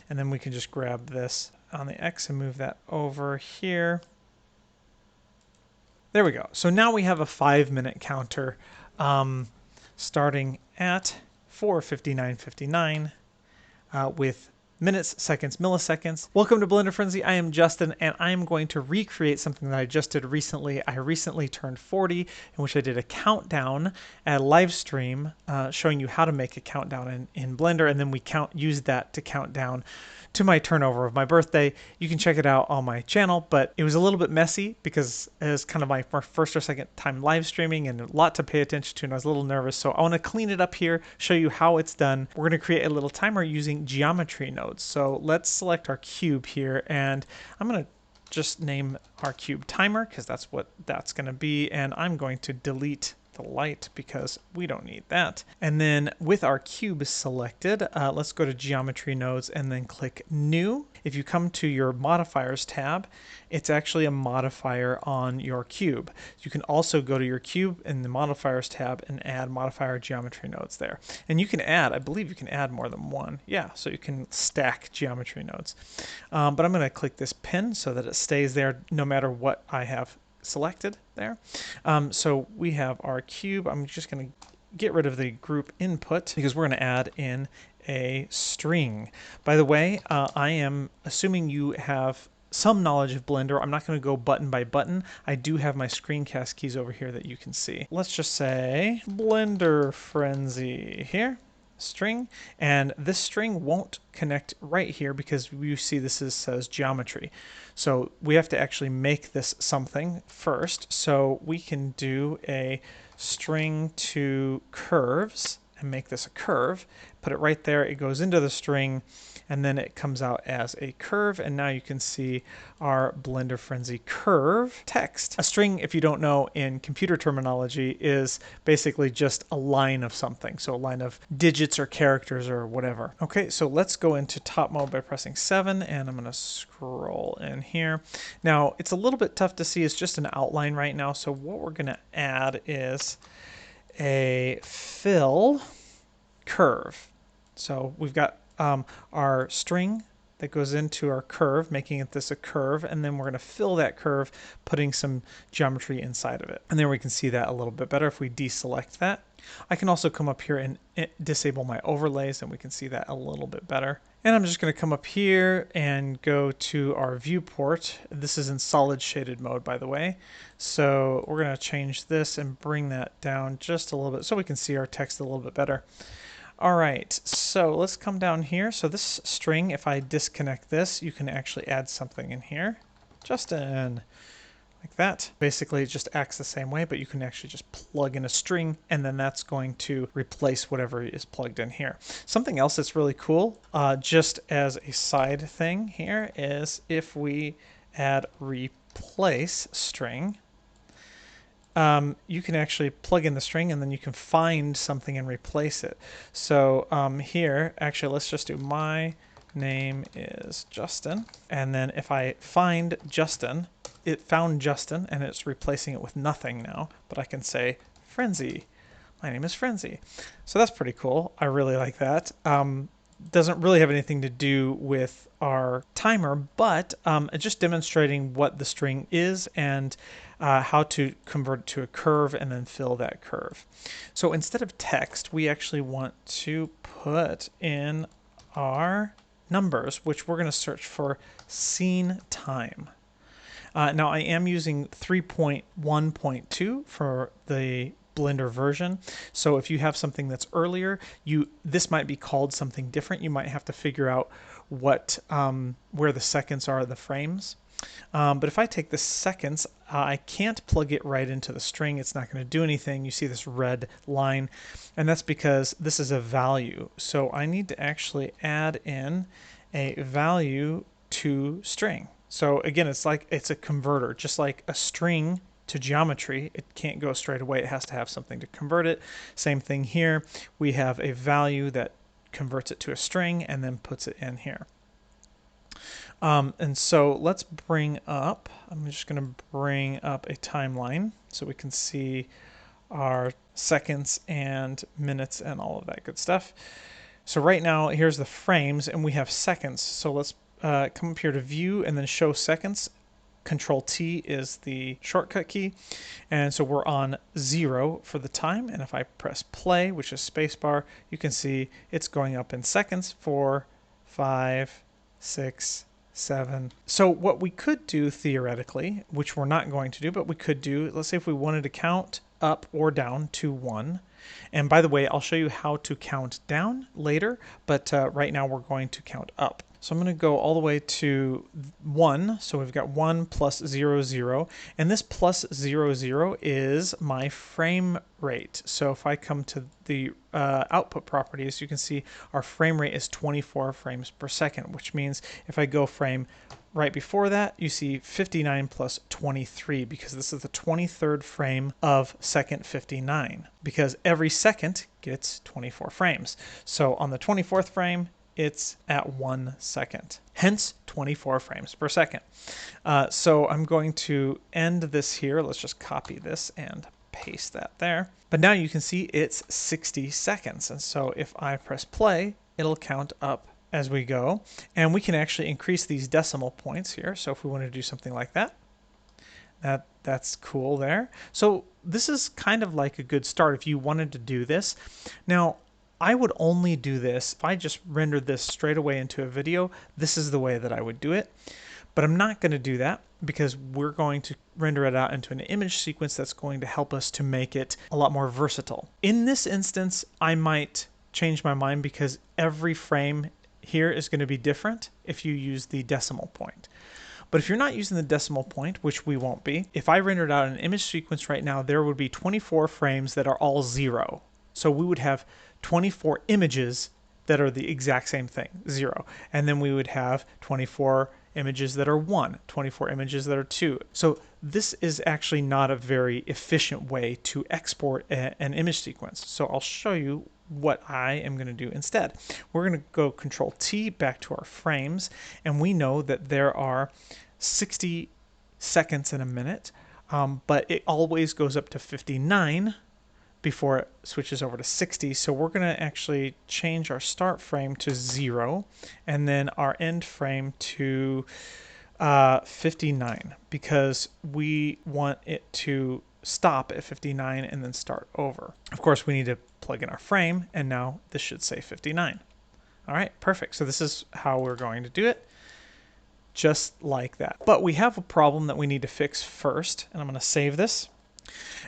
And then we can just grab this on the X and move that over here. There we go. So now we have a 5-minute counter starting at 4:59:59 with minutes, seconds, milliseconds. Welcome to Blender Frenzy. I am Justin, and I am going to recreate something that I just did recently. I recently turned 40, in which I did a countdown at a live stream showing you how to make a countdown in Blender, and then we used that to count down to my turnover of my birthday. You can check it out on my channel, but it was a little bit messy because it was kind of my first or second time live streaming and a lot to pay attention to, and I was a little nervous. So I want to clean it up here, show you how it's done. We're going to create a little timer using geometry nodes. So let's select our cube here, and I'm going to just name our cube timer because that's what that's going to be, and I'm going to delete the light because we don't need that. And then with our cube selected, let's go to geometry nodes and then click new. If you come to your modifiers tab, it's actually a modifier on your cube. You can also go to your cube in the modifiers tab and add modifier geometry nodes there. And you can add, I believe you can add more than one. Yeah, so you can stack geometry nodes. But I'm going to click this pin so that it stays there no matter what I have selected there. So we have our cube. I'm just going to get rid of the group input because we're going to add in a string. By the way, I am assuming you have some knowledge of Blender. I'm not going to go button by button. I do have my screencast keys over here that you can see. Let's just say Blender Frenzy here. String, and this string won't connect right here because you see this says geometry. So we have to actually make this something first. So we can do a string to curves and make this a curve. Put it right there. It goes into the string, and then it comes out as a curve, and now you can see our Blender Frenzy curve text. A string, if you don't know in computer terminology, is basically just a line of something, so a line of digits or characters or whatever. Okay, so let's go into top mode by pressing 7, and I'm going to scroll in here. Now, it's a little bit tough to see. It's just an outline right now, so what we're going to add is a fill curve. So we've got our string that goes into our curve, making this a curve, and then we're going to fill that curve, putting some geometry inside of it. And there we can see that a little bit better if we deselect that. I can also come up here and disable my overlays, and we can see that a little bit better. And I'm just going to come up here and go to our viewport. This is in solid shaded mode, by the way. So we're going to change this and bring that down just a little bit so we can see our text a little bit better. All right, so let's come down here. So this string, if I disconnect this, you can actually add something in here. Justin, like that. Basically, it just acts the same way, but you can actually just plug in a string, and then that's going to replace whatever is plugged in here. Something else that's really cool, just as a side thing here, is if we add replace string, you can actually plug in the string and then you can find something and replace it. So here, actually, let's just do my name is Justin. And then if I find Justin, it found Justin and it's replacing it with nothing now. But I can say Frenzy. My name is Frenzy. So that's pretty cool. I really like that. Doesn't really have anything to do with our timer, but just demonstrating what the string is and how to convert it to a curve and then fill that curve. So instead of text, we actually want to put in our numbers, which we're going to search for scene time. Now I am using 3.1.2 for the Blender version. So if you have something that's earlier, this might be called something different. You might have to figure out what where the seconds are, the frames. But if I take the seconds, I can't plug it right into the string. It's not going to do anything. You see this red line, and that's because this is a value. So I need to actually add in a value to string. So again, it's a converter, just like a string to geometry. It can't go straight away. It has to have something to convert it. Same thing here. We have a value that converts it to a string and then puts it in here. And so let's bring up, I'm just going to bring up a timeline so we can see our seconds and minutes and all of that good stuff. So right now, here's the frames, and we have seconds. So let's come up here to View and then Show Seconds. Control T is the shortcut key. And so we're on 0 for the time. And if I press play, which is spacebar, you can see it's going up in seconds. 4, 5, 6, 7. So what we could do theoretically, which we're not going to do, but we could do, let's say if we wanted to count up or down to 1. And by the way, I'll show you how to count down later, but right now we're going to count up. So I'm going to go all the way to 1. So we've got 1 plus 0, 0. And this plus 0, 0 is my frame rate. So if I come to the output properties, you can see our frame rate is 24 frames per second, which means if I go frame right before that, you see 59 plus 23, because this is the 23rd frame of second 59, because every second gets 24 frames. So on the 24th frame, it's at 1 second, hence 24 frames per second. So I'm going to end this here. Let's just copy this and paste that there. But now you can see it's 60 seconds. And so if I press play, it'll count up as we go. And we can actually increase these decimal points here. So if we want to do something like that, that's cool there. So this is kind of like a good start if you wanted to do this. Now, I would only do this if I just rendered this straight away into a video. This is the way that I would do it. But I'm not going to do that because we're going to render it out into an image sequence that's going to help us to make it a lot more versatile. In this instance, I might change my mind because every frame here is going to be different if you use the decimal point. But if you're not using the decimal point, which we won't be, if I rendered out an image sequence right now, there would be 24 frames that are all 0. So we would have 24 images that are the exact same thing, 0. And then we would have 24 images that are 1, 24 images that are 2. So this is actually not a very efficient way to export an image sequence. So I'll show you what I am going to do instead. We're going to go Control T back to our frames, and we know that there are 60 seconds in a minute, but it always goes up to 59 before it switches over to 60. So we're going to actually change our start frame to 0 and then our end frame to 59 because we want it to stop at 59 and then start over. Of course, we need to plug in our frame, and now this should say 59. All right, perfect. So this is how we're going to do it, just like that. But we have a problem that we need to fix first, and I'm going to save this.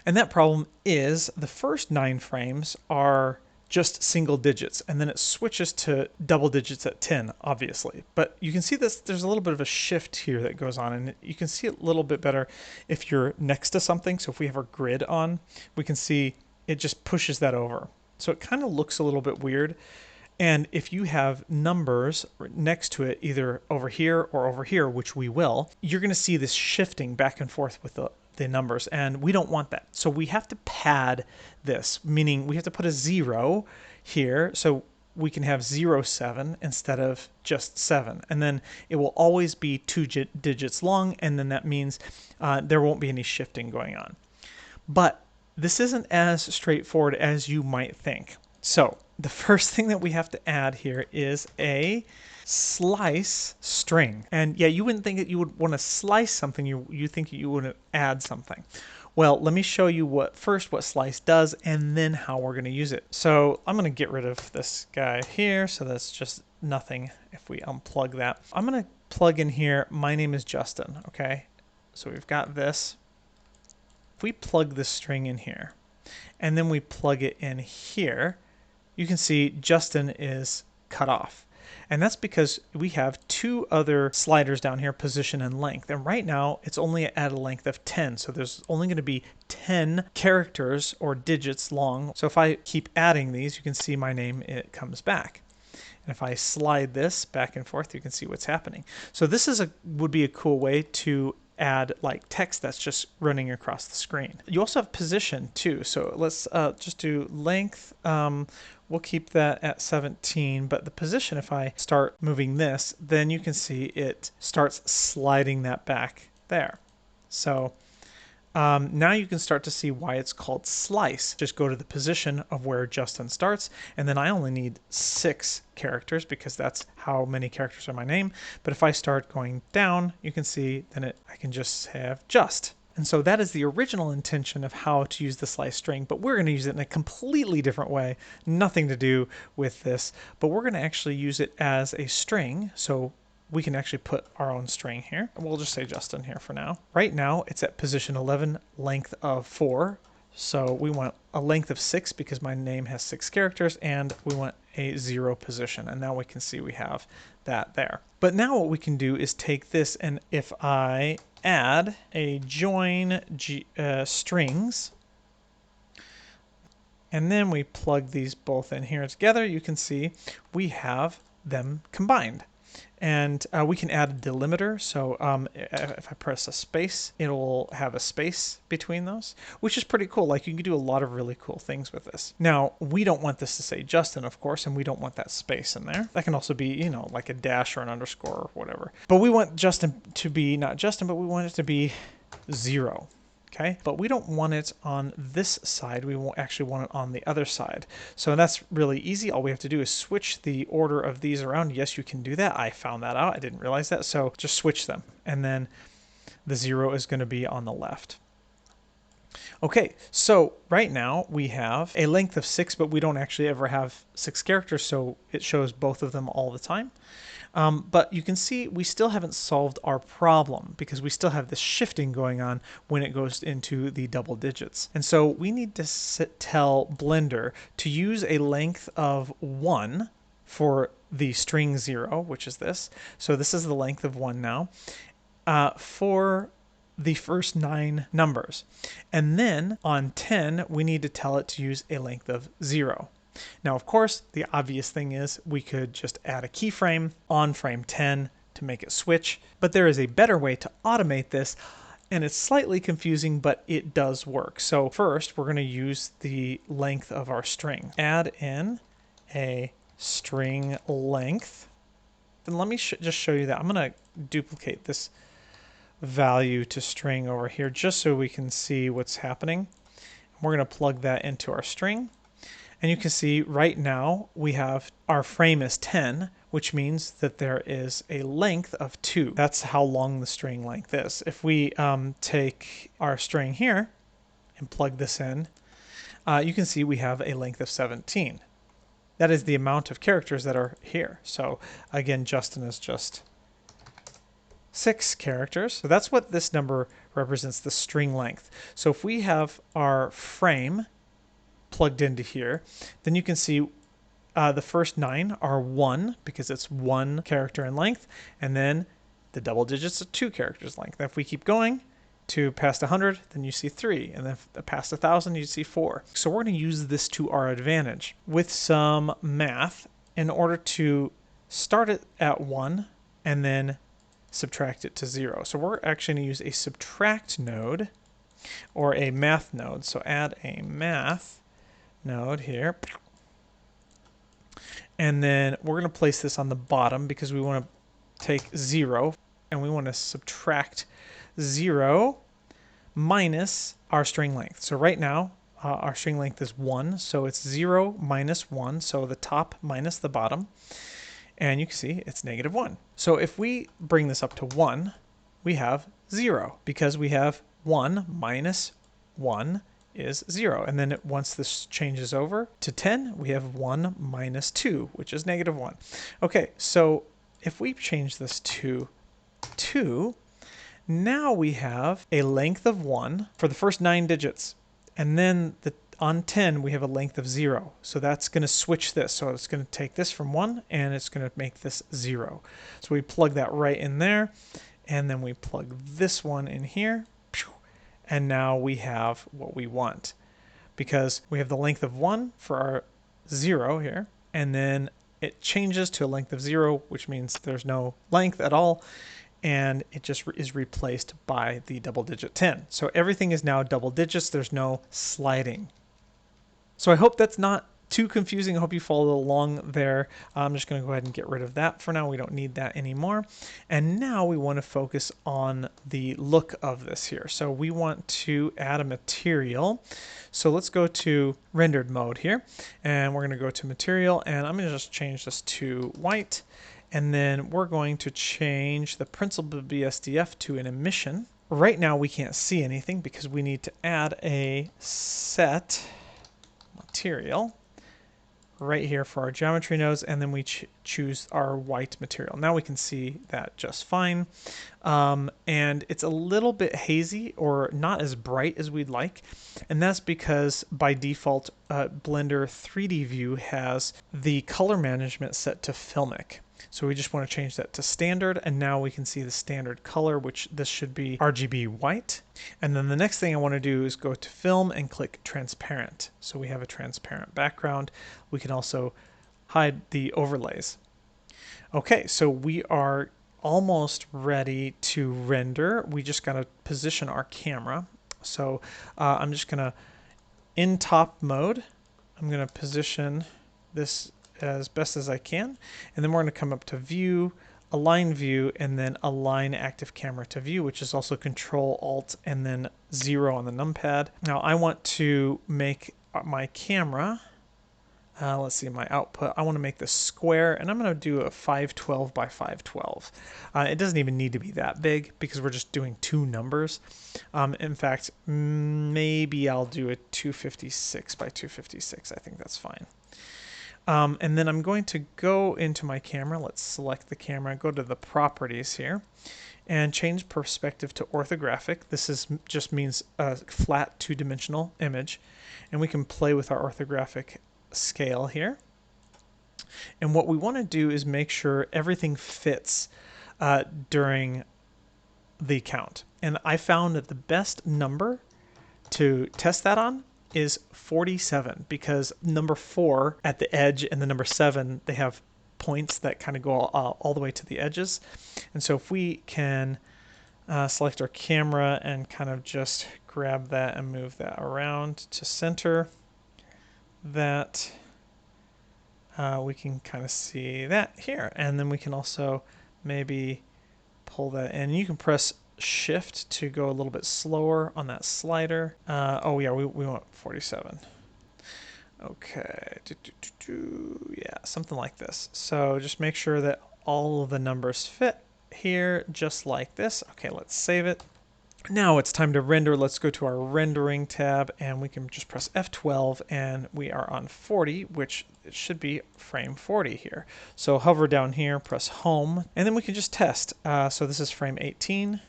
And that problem is the first 9 frames are just single digits, and then it switches to double digits at 10, obviously. But you can see this, there's a little bit of a shift here that goes on, and you can see it a little bit better if you're next to something. So if we have our grid on, we can see it just pushes that over. So it kind of looks a little bit weird. And if you have numbers next to it, either over here or over here, which we will, you're going to see this shifting back and forth with the numbers, and we don't want that. So we have to pad this, meaning we have to put a 0 here so we can have 0, 7 instead of just 7. And then it will always be 2 digits long, and then that means there won't be any shifting going on. But this isn't as straightforward as you might think. So the first thing that we have to add here is a slice string. And yeah, you wouldn't think that you would want to slice something, you think you would add something. Well, let me show you what slice does and then how we're going to use it. So I'm going to get rid of this guy here, so that's just nothing if we unplug that. I'm going to plug in here, my name is Justin, okay? So we've got this. If we plug this string in here and then we plug it in here, you can see Justin is cut off. And that's because we have 2 other sliders down here, position and length. And right now, it's only at a length of 10. So there's only going to be 10 characters or digits long. So if I keep adding these, you can see my name, it comes back. And if I slide this back and forth, you can see what's happening. So this is would be a cool way to add like text that's just running across the screen. You also have position too. So let's just do length. We'll keep that at 17, but the position, if I start moving this, then you can see it starts sliding that back there. So now you can start to see why it's called slice. Just go to the position of where Justin starts, and then I only need 6 characters because that's how many characters are my name. But if I start going down, you can see then I can just have just. And so that is the original intention of how to use the slice string, but we're going to use it in a completely different way. Nothing to do with this, but we're going to actually use it as a string. So we can actually put our own string here. We'll just say Justin here for now. Right now it's at position 11, length of 4. So we want a length of 6 because my name has 6 characters, and we want a 0 position. And now we can see we have that there. But now what we can do is take this, and if I add a join strings, and then we plug these both in here together, you can see we have them combined. And we can add a delimiter, so if I press a space, it'll have a space between those, which is pretty cool. Like, you can do a lot of really cool things with this. Now, we don't want this to say Justin, of course, and we don't want that space in there. That can also be, you know, like a dash or an underscore or whatever. But we want Justin to be not Justin, but we want it to be 0. Okay, but we don't want it on this side. We won't actually want it on the other side. So that's really easy. All we have to do is switch the order of these around. Yes, you can do that. I found that out. I didn't realize that. So just switch them. And then the 0 is going to be on the left. Okay, so right now we have a length of 6, but we don't actually ever have 6 characters, so it shows both of them all the time. But you can see we still haven't solved our problem because we still have this shifting going on when it goes into the double digits. And so we need to tell Blender to use a length of 1 for the string 0, which is this. So this is the length of 1 now, for the first 9 numbers. And then on 10, we need to tell it to use a length of 0. Now, of course, the obvious thing is we could just add a keyframe on frame 10 to make it switch, but there is a better way to automate this, and it's slightly confusing, but it does work. So first, we're going to use the length of our string. Add in a string length. And let me just show you that. I'm going to duplicate this value to string over here just so we can see what's happening. We're going to plug that into our string. And you can see right now we have our frame is 10, which means that there is a length of 2. That's how long the string length is. If we take our string here and plug this in, you can see we have a length of 17. That is the amount of characters that are here. So again, Justin is just 6 characters. So that's what this number represents, the string length. So if we have our frame plugged into here, then you can see the first 9 are 1 because it's 1 character in length, and then the double digits are 2 characters length. If we keep going to past 100, then you see 3, and then past 1,000 you see 4. So we're going to use this to our advantage with some math in order to start it at 1 and then subtract it to 0. So we're actually going to use a subtract node or a math node. So add a math node here, and then we're going to place this on the bottom because we want to take 0 and we want to subtract 0 minus our string length. So right now our string length is 1, so it's 0 minus 1, so the top minus the bottom, and you can see it's -1. So if we bring this up to 1, we have 0 because we have 1 minus 1 is 0. And then once this changes over to 10, we have 1 minus 2, which is -1. Okay, so if we change this to 2, now we have a length of 1 for the first 9 digits. And then on 10, we have a length of 0. So that's going to switch this. So it's going to take this from 1, and it's going to make this 0. So we plug that right in there, and then we plug this one in here. And now we have what we want because we have the length of 1 for our 0 here, and then it changes to a length of 0, which means there's no length at all, and it just is replaced by the double digit 10. So everything is now double digits. There's no sliding. So I hope that's not too confusing. I hope you followed along there. I'm just going to go ahead and get rid of that for now. We don't need that anymore. And now we want to focus on the look of this here. So we want to add a material. So let's go to rendered mode here, and we're going to go to material, and I'm going to just change this to white. And then we're going to change the principal BSDF to an emission. Right now we can't see anything because we need to add a set material right here for our geometry nodes, and then we choose our white material. Now we can see that just fine. And it's a little bit hazy or not as bright as we'd like, and that's because by default Blender 3D View has the color management set to filmic. So we just want to change that to standard, and now we can see the standard color, which this should be RGB white. And then the next thing I want to do is go to film and click transparent. So we have a transparent background. We can also hide the overlays. Okay, so we are almost ready to render. We just got to position our camera. So I'm just going to, in top mode, I'm going to position this as best as I can, and then we're going to come up to view, align view, and then align active camera to view, which is also Control Alt and then 0 on the numpad. Now I want to make my camera, let's see, my output, I want to make this square, and I'm going to do a 512 by 512. It doesn't even need to be that big because we're just doing two numbers. In fact, maybe I'll do a 256 by 256. I think that's fine. And then I'm going to go into my camera. Let's select the camera, go to the properties here, and change perspective to orthographic. This just means a flat two-dimensional image, and we can play with our orthographic scale here. And what we want to do is make sure everything fits during the count. And I found that the best number to test that on is 47, because number 4 at the edge and the number 7, they have points that kind of go all the way to the edges. And so if we can select our camera and kind of just grab that and move that around to center, that we can kind of see that here. And then we can also maybe pull that in. You can press Shift to go a little bit slower on that slider. Oh yeah, we want 47. Okay, yeah, something like this. So just make sure that all of the numbers fit here, just like this. Okay, let's save it. Now it's time to render. Let's go to our rendering tab, and we can just press F12, and we are on 40, which it should be frame 40 here. So hover down here, press home, and then we can just test. So this is frame 18.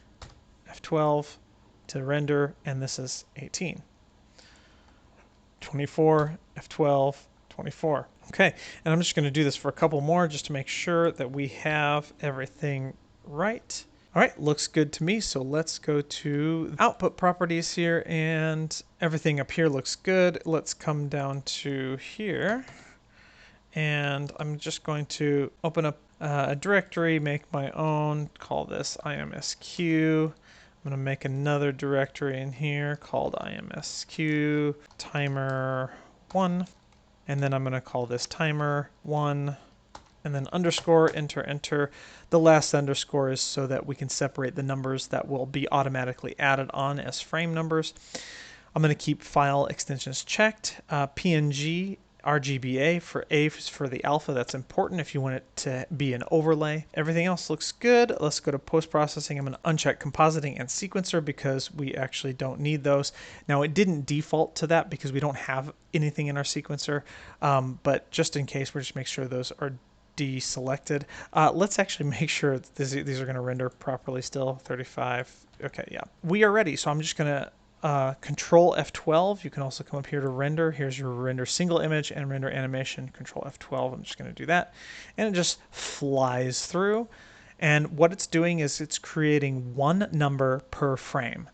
F12 to render, and this is 18. 24, F12, 24. Okay, and I'm just going to do this for a couple more just to make sure that we have everything right. All right, looks good to me. So let's go to output properties here, and everything up here looks good. Let's come down to here, and I'm just going to open up a directory, make my own, call this IMSQ. I'm going to make another directory in here called IMSQ timer 1, and then I'm going to call this timer 1, and then underscore, enter, enter. The last underscore is so that we can separate the numbers that will be automatically added on as frame numbers. I'm going to keep file extensions checked. PNG, RGBA for A for the alpha. That's important if you want it to be an overlay. Everything else looks good. Let's go to post-processing. I'm going to uncheck compositing and sequencer because we actually don't need those. Now it didn't default to that because we don't have anything in our sequencer, but just in case, we'll just make sure those are deselected. Let's actually make sure that these are going to render properly still. 35. Okay, yeah. We are ready. So I'm just going to Control F12. You can also come up here to render. Here's your render single image and render animation. Control F12. I'm just going to do that. And it just flies through. And what it's doing is it's creating one number per frame.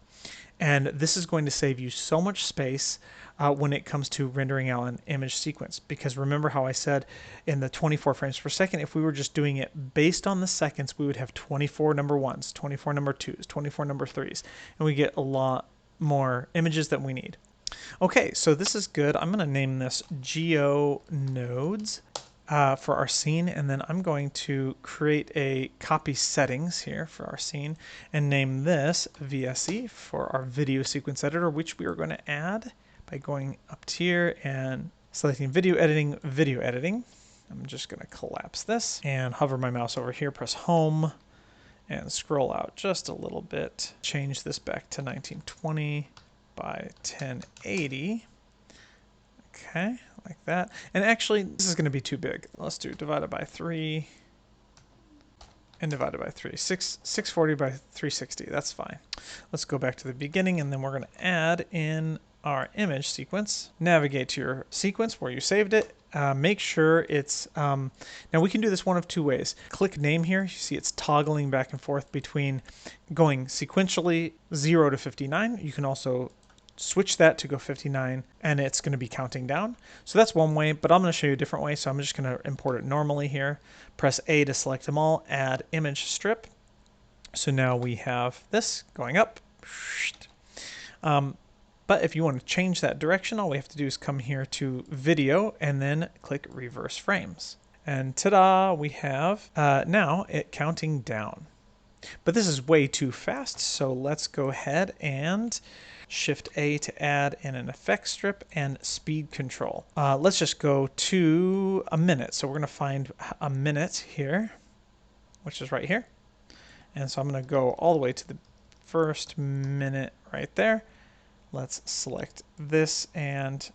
And this is going to save you so much space when it comes to rendering out an image sequence. Because remember how I said in the 24 frames per second, if we were just doing it based on the seconds, we would have 24 number ones, 24 number twos, 24 number threes. And we get a lot more images than we need. Okay, so this is good. I'm going to name this Geo Nodes for our scene, and then I'm going to create a copy settings here for our scene and name this VSE for our video sequence editor, which we are going to add by going up to here and selecting video editing, video editing. I'm just going to collapse this and hover my mouse over here, press home, and scroll out just a little bit. Change this back to 1920 by 1080. Okay, like that. And actually, this is going to be too big. Let's do divided by 3 and divided by 3. 640 by 360. That's fine. Let's go back to the beginning, and then we're going to add in our image sequence. Navigate to your sequence where you saved it. Make sure it's, now we can do this one of two ways. Click name here. You see it's toggling back and forth between going sequentially 0 to 59. You can also switch that to go 59 and it's going to be counting down. So that's one way, but I'm going to show you a different way. So I'm just going to import it normally here. Press A to select them all, add image strip. So now we have this going up. But if you want to change that direction, all we have to do is come here to video and then click reverse frames. And ta-da, we have now it counting down. But this is way too fast, so let's go ahead and Shift A to add in an effect strip and speed control. Let's just go to a minute. So we're going to find a minute here, which is right here. And so I'm going to go all the way to the first minute right there. Let's select this and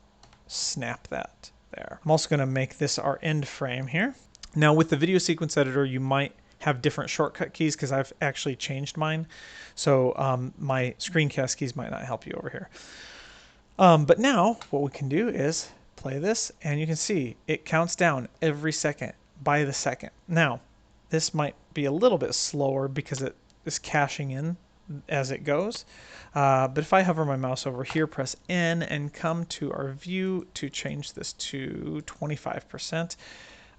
snap that there. I'm also going to make this our end frame here. Now with the video sequence editor, you might have different shortcut keys because I've actually changed mine. So my screencast keys might not help you over here. But now what we can do is play this and you can see it counts down every second by the second. Now this might be a little bit slower because it is caching in as it goes. But if I hover my mouse over here, press N and come to our view to change this to 25%.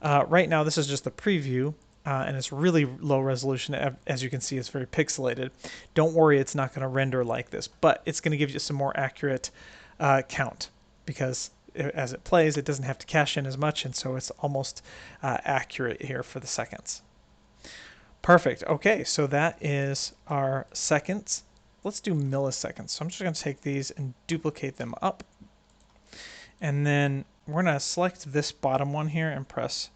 Right now this is just the preview. And it's really low resolution. As you can see, it's very pixelated. Don't worry, it's not going to render like this, but it's going to give you some more accurate count because as it plays, it doesn't have to cache in as much, and so it's almost accurate here for the seconds. Perfect. Okay, so that is our seconds. Let's do milliseconds. So I'm just going to take these and duplicate them up. And then we're going to select this bottom one here and press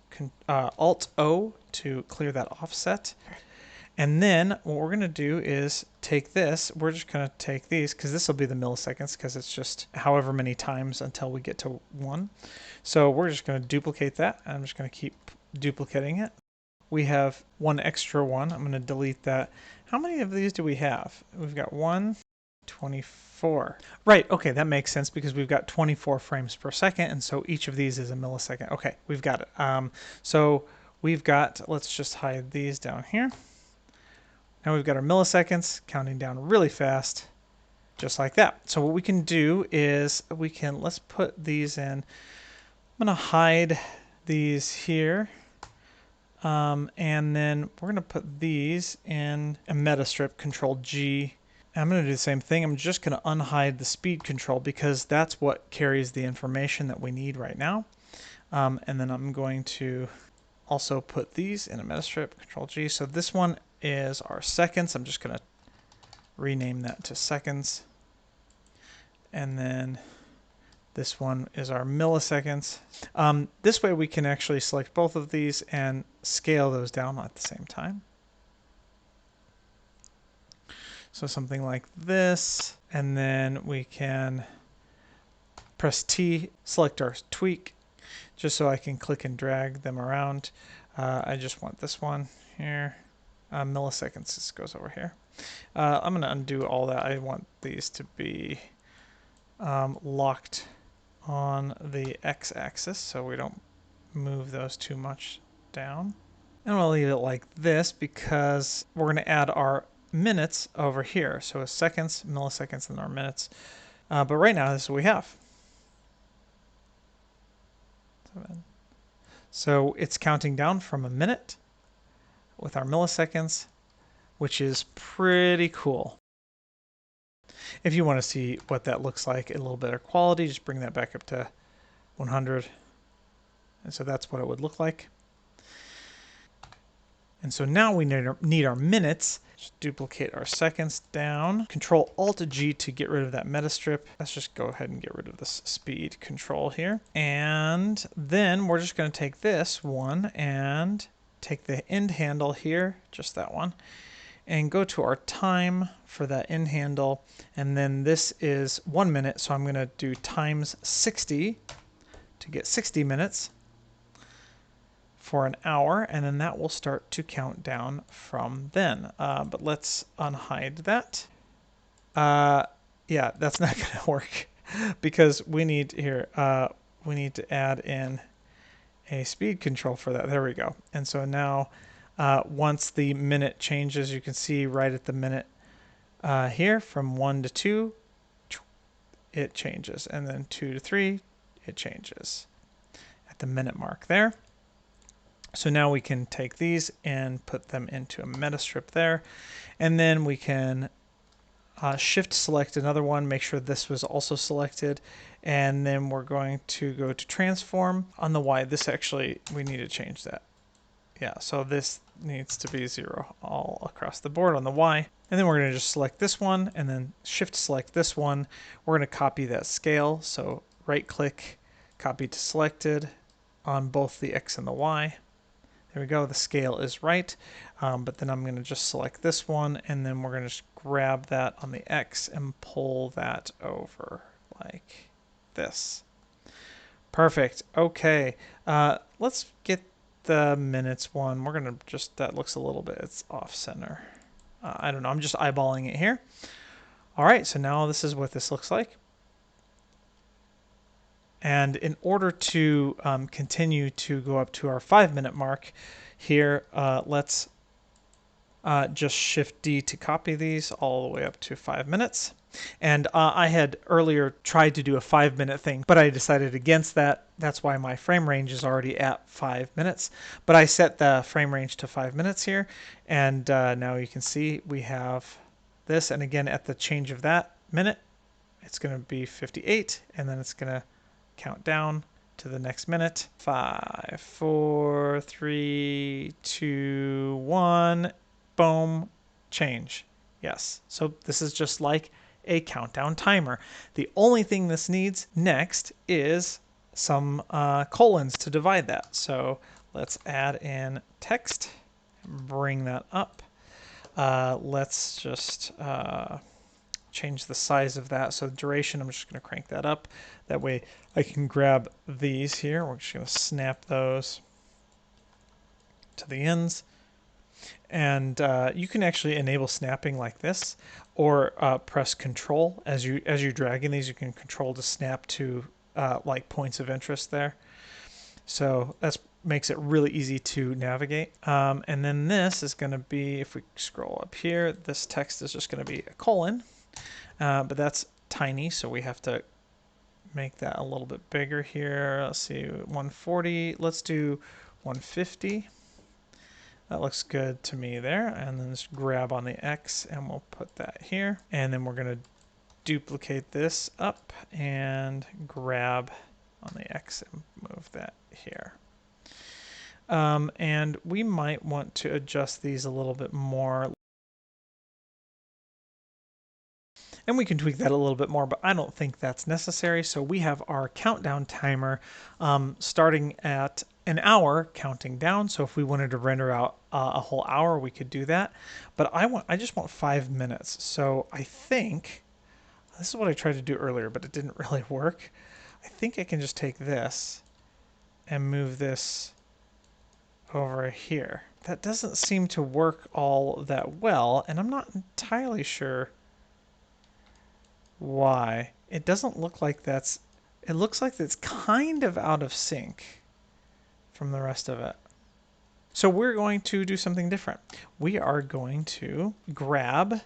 Alt-O to clear that offset. And then what we're going to do is take this. We're just going to take these because this will be the milliseconds because it's just however many times until we get to 1. So we're just going to duplicate that. I'm just going to keep duplicating it. We have one extra one. I'm going to delete that. How many of these do we have? We've got 1, 24. Right, okay, that makes sense because we've got 24 frames per second, and so each of these is a millisecond. Okay, we've got it. So we've got, let's just hide these down here. Now we've got our milliseconds counting down really fast, just like that. So what we can do is let's put these in. I'm going to hide these here. And then we're going to put these in a meta strip, Control G. I'm going to do the same thing. I'm just going to unhide the speed control because that's what carries the information that we need right now. And then I'm going to also put these in a meta strip, Control G. So this one is our seconds. I'm just going to rename that to seconds. And then this one is our milliseconds. This way we can actually select both of these and scale those down at the same time. So something like this, and then we can press T, select our tweak, just so I can click and drag them around. I just want this one here. Milliseconds, this goes over here. I'm going to undo all that. I want these to be locked on the x-axis so we don't move those too much down. And we'll leave it like this because we're going to add our minutes over here. So it's seconds, milliseconds, and our minutes. But right now, this is what we have. So it's counting down from a minute with our milliseconds, which is pretty cool. If you want to see what that looks like in a little better quality, just bring that back up to 100. And so that's what it would look like. And so now we need our minutes. Just duplicate our seconds down. Control Alt G to get rid of that meta strip. Let's just go ahead and get rid of this speed control here. And then we're just going to take this one and take the end handle here, just that one, and go to our time for that end handle. And then this is 1 minute, so I'm going to do times 60 to get 60 minutes for an hour, and then that will start to count down from then. But let's unhide that. Yeah, that's not going to work because we need here, we need to add in a speed control for that. There we go. And so now once the minute changes, you can see right at the minute here from 1 to 2, it changes. And then 2 to 3, it changes at the minute mark there. So now we can take these and put them into a meta strip there. And then we can shift select another one, make sure this was also selected. And then we're going to go to transform on the Y. This actually, we need to change that. Yeah, so this needs to be 0 all across the board on the Y. And then we're going to just select this one and then shift select this one. We're going to copy that scale. So right click, copy to selected on both the X and the Y. There we go, the scale is right, but then I'm going to just select this one, and then we're going to just grab that on the X and pull that over like this. Perfect. Okay, let's get the minutes one. We're going to just, that looks a little bit, it's off center. I don't know, I'm just eyeballing it here. All right, so now this is what this looks like. And in order to continue to go up to our 5-minute mark here, let's just Shift D to copy these all the way up to 5 minutes. And I had earlier tried to do a 5-minute thing, but I decided against that. That's why my frame range is already at 5 minutes. But I set the frame range to 5 minutes here. And now you can see we have this. And again, at the change of that minute, it's going to be 58. And then it's going to count down to the next minute. 5, 4, 3, 2, 1. Boom. Change. Yes. So this is just like a countdown timer. The only thing this needs next is some colons to divide that. So let's add in text. Bring that up. Let's just change the size of that. So duration, I'm just going to crank that up. That way I can grab these here. We're just going to snap those to the ends. And you can actually enable snapping like this, or press Control as you're dragging these. You can Control to snap to like points of interest there. So that makes it really easy to navigate. And then this is going to be, if we scroll up here, this text is just going to be a colon. But that's tiny, so we have to make that a little bit bigger here. Let's see, 140. Let's do 150. That looks good to me there. And then just grab on the X and we'll put that here. And then we're going to duplicate this up and grab on the X and move that here. And we might want to adjust these a little bit more. And we can tweak that a little bit more, but I don't think that's necessary. So we have our countdown timer starting at an hour counting down. So if we wanted to render out a whole hour, we could do that. But I just want 5 minutes. So I think, this is what I tried to do earlier, but it didn't really work. I think I can just take this and move this over here. That doesn't seem to work all that well, and I'm not entirely sure why. It doesn't look like that's, it looks like it's kind of out of sync from the rest of it. So we're going to do something different. We are going to grab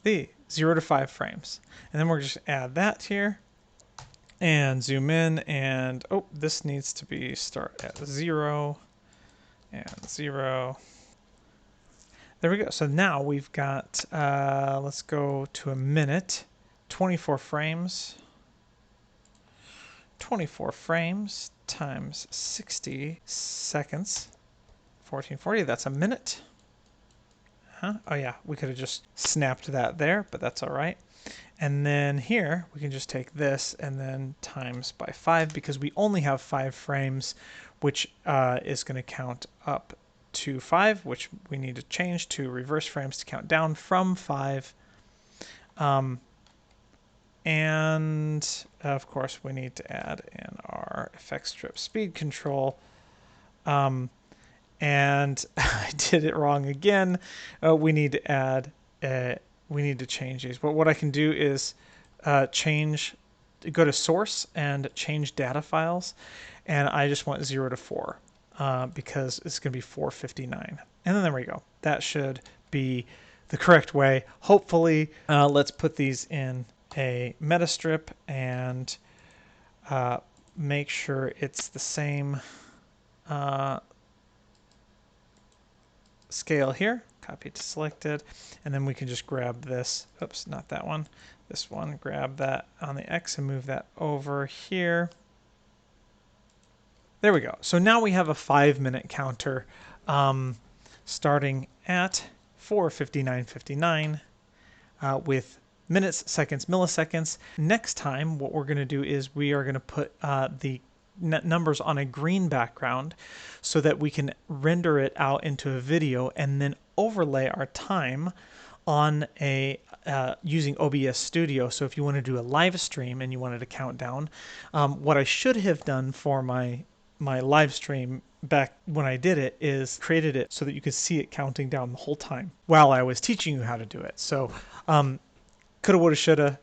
the 0 to 5 frames, and then we're just add that here and zoom in, and oh, this needs to be start at 0 and 0. There we go. So now we've got, let's go to a minute, 24 frames. 24 frames times 60 seconds, 1440, that's a minute. Huh? Oh yeah, we could have just snapped that there, but that's all right. And then here, we can just take this and then times by 5, because we only have 5 frames, which is going to count up to 5, which we need to change to reverse frames to count down from 5. And of course, we need to add in our effect strip speed control. And I did it wrong again. We need to add, we need to change these. But what I can do is go to source and change data files. And I just want 0 to 4 because it's going to be 459. And then there we go. That should be the correct way. Hopefully, let's put these in a meta strip and make sure it's the same scale here. Copy to selected, and then we can just grab this. Oops, not that one. This one. Grab that on the X and move that over here. There we go. So now we have a 5-minute counter starting at 4:59:59 with minutes, seconds, milliseconds. Next time, what we're going to do is we are going to put the numbers on a green background so that we can render it out into a video and then overlay our time on a using OBS Studio. So if you want to do a live stream and you wanted to count down, what I should have done for my live stream back when I did it is created it so that you could see it counting down the whole time while I was teaching you how to do it. So coulda, woulda, shoulda,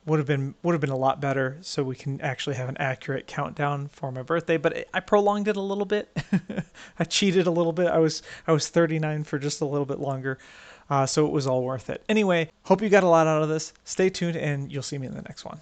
would have been a lot better, so we can actually have an accurate countdown for my birthday. But I prolonged it a little bit. I cheated a little bit. I was 39 for just a little bit longer, so it was all worth it. Anyway, hope you got a lot out of this. Stay tuned, and you'll see me in the next one.